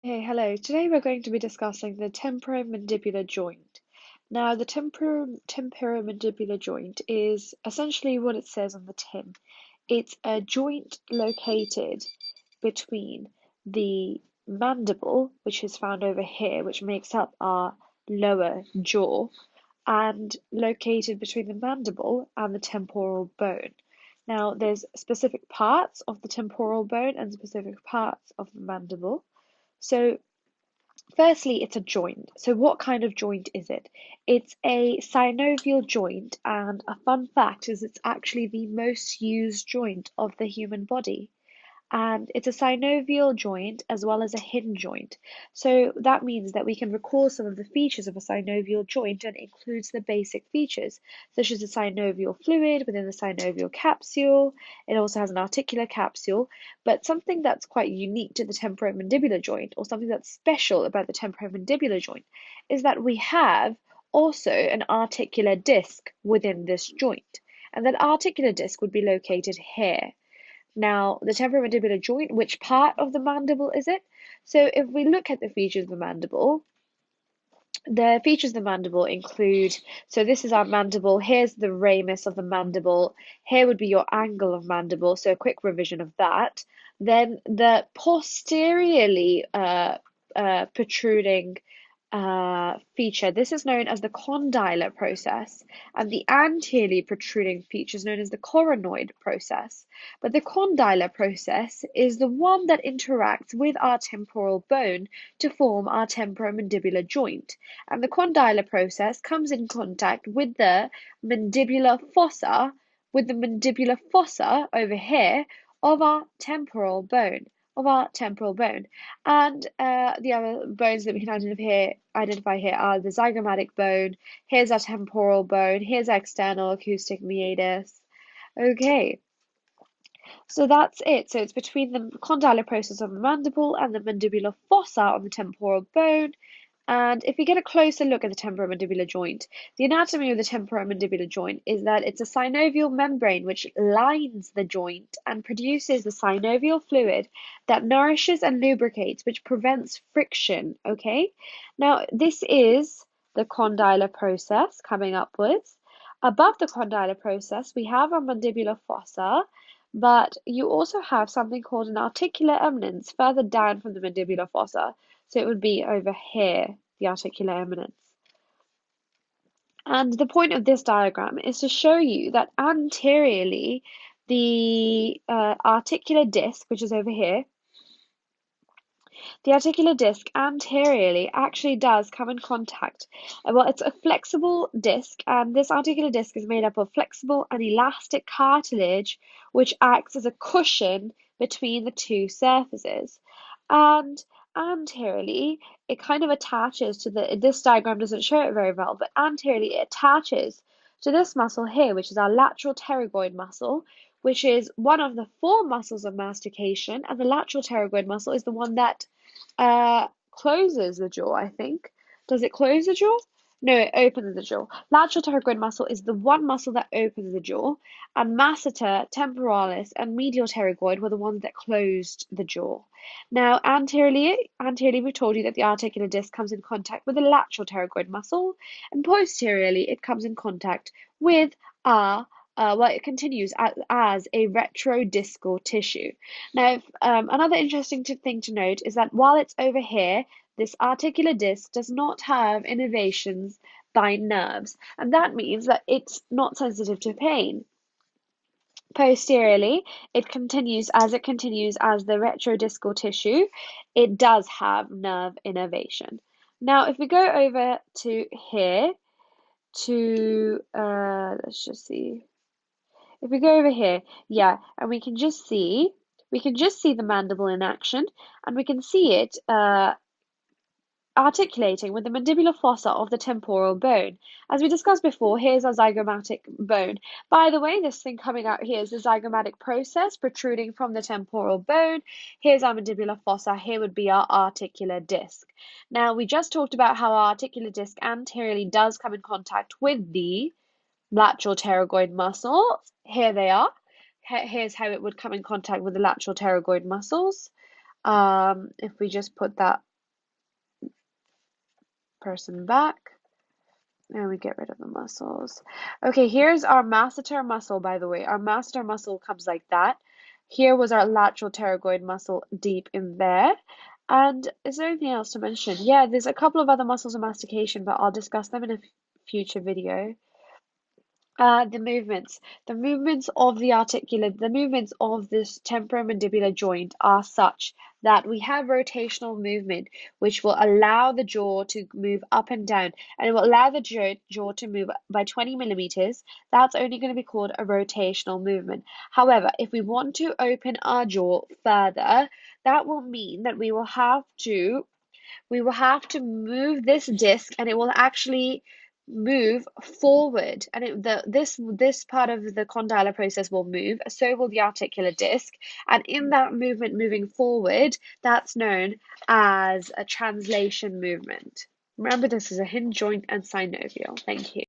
Hey, hello. Today we're going to be discussing the temporomandibular joint. Now, the temporomandibular joint is essentially what it says on the tin. It's a joint located between the mandible, which is found over here, which makes up our lower jaw, and located between the mandible and the temporal bone. Now, there's specific parts of the temporal bone and specific parts of the mandible. So, firstly, it's a joint. So, what kind of joint is it? It's a synovial joint, and a fun fact is it's actually the most used joint of the human body, and it's a synovial joint as well as a hinge joint. So that means that we can recall some of the features of a synovial joint, and it includes the basic features, such as the synovial fluid within the synovial capsule. It also has an articular capsule, but something that's quite unique to the temporomandibular joint, or something that's special about the temporomandibular joint, is that we have also an articular disc within this joint. And that articular disc would be located here. Now, the temporomandibular joint, which part of the mandible is it? So if we look at the features of the features of the mandible include, so this is our mandible, here's the ramus of the mandible, here would be your angle of mandible, so a quick revision of that. Then the posteriorly protruding feature. This is known as the condylar process, and the anteriorly protruding feature is known as the coronoid process. But the condylar process is the one that interacts with our temporal bone to form our temporomandibular joint. And the condylar process comes in contact mandibular fossa, with the mandibular fossa over here of our temporal bone. And the other bones that we can identify here are the zygomatic bone. Here's our temporal bone. Here's our external acoustic meatus. Okay, so that's it. So it's between the condylar process of the mandible and the mandibular fossa on the temporal bone. And if we get a closer look at the temporomandibular joint, the anatomy of the temporomandibular joint is that it's a synovial membrane which lines the joint and produces the synovial fluid that nourishes and lubricates, which prevents friction. Okay, now this is the condylar process coming upwards. Above the condylar process, we have our mandibular fossa, but you also have something called an articular eminence further down from the mandibular fossa. So it would be over here, the articular eminence. And the point of this diagram is to show you that anteriorly, the articular disc, which is over here, the articular disc anteriorly actually does come in contact. Well, it's a flexible disc, and this articular disc is made up of flexible and elastic cartilage, which acts as a cushion between the two surfaces. And anteriorly, it kind of attaches to this diagram doesn't show it very well, but anteriorly it attaches to this muscle here, which is our lateral pterygoid muscle, which is one of the four muscles of mastication, and the lateral pterygoid muscle is the one that closes the jaw, I think. Does it close the jaw? No, it opens the jaw. Lateral pterygoid muscle is the one muscle that opens the jaw, and masseter, temporalis, and medial pterygoid were the ones that closed the jaw. Now, anteriorly we told you that the articular disc comes in contact with the lateral pterygoid muscle, and posteriorly it comes in contact with our it continues as a retrodiscal tissue. Now, another interesting thing to note is that while it's over here, this articular disc does not have innervations by nerves, and that means that it's not sensitive to pain. Posteriorly, it continues as the retrodiscal tissue. It does have nerve innervation. Now, if we go over to here let's just see. If we go over here, yeah, and we can just see the mandible in action, and we can see it articulating with the mandibular fossa of the temporal bone. As we discussed before, here's our zygomatic bone. By the way, this thing coming out here is the zygomatic process protruding from the temporal bone. Here's our mandibular fossa. Here would be our articular disc. Now, we just talked about how our articular disc anteriorly does come in contact with the lateral pterygoid muscle. Here they are. Here's how it would come in contact with the lateral pterygoid muscles. If we just put that person back. And we get rid of the muscles. Okay, here's our masseter muscle, by the way. Our masseter muscle comes like that. Here was our lateral pterygoid muscle deep in there. And is there anything else to mention? Yeah, there's a couple of other muscles of mastication, but I'll discuss them in a future video. The movements of the movements of this temporomandibular joint are such that we have rotational movement, which will allow the jaw to move up and down, and it will allow the jaw to move by 20 millimeters. That's only going to be called a rotational movement. However, if we want to open our jaw further, that will mean that we will have to move this disc, and it will actually move forward, and this part of the condylar process will move, so will the articular disc, and in that movement moving forward, that's known as a translation movement. Remember, this is a hinge joint and synovial. Thank you.